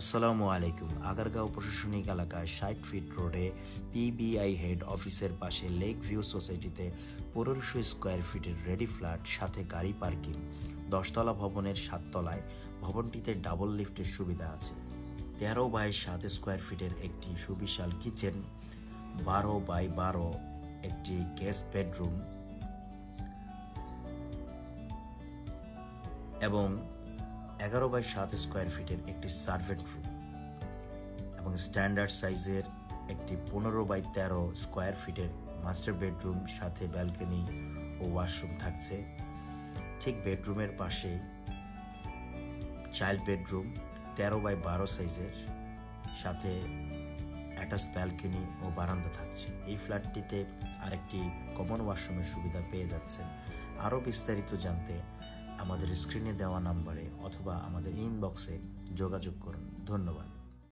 আসসালামু আলাইকুম। আগারগাঁও প্রশাসনিক এলাকায় ৬০ ফিট রোডে পিবিআই হেড অফিসের পাশে লেক ভিউ সোসাইটিতে ১৫০০ স্কোয়ার ফিটের রেডি ফ্ল্যাট, সাথে গাড়ি পার্কিং। ১০তলা ভবনের ৭ তলায় ভবনটিতে ডাবল লিফটের সুবিধা আছে। ১৩ বাই ৭ স্কোয়ার ফিটের একটি সুবিশাল কিচেন, ১২ বাই ১২ একটি গেস্ট বেডরুম এবং ১১ বাই ৭ স্কোয়ার ফিটের একটি সার্ভেন্ট রুম এবং স্ট্যান্ডার্ড সাইজের একটি ১৫ বাই ১৩ স্কোয়ার ফিটের মাস্টার বেডরুম, সাথে ব্যালকনি ও ওয়াশরুম থাকছে। ঠিক বেডরুমের পাশে চাইল্ড বেডরুম ১৩ বাই ১২ সাইজের, সাথে অ্যাটাচড ব্যালকনি ও বারান্দা থাকছে। এই ফ্ল্যাটটিতে আরেকটি কমন ওয়াশরুমের সুবিধা পেয়ে যাচ্ছেন। আরও বিস্তারিত জানতে আমাদের স্ক্রিনে দেওয়া নাম্বারে অথবা আমাদের ইনবক্সে যোগাযোগ করুন। ধন্যবাদ।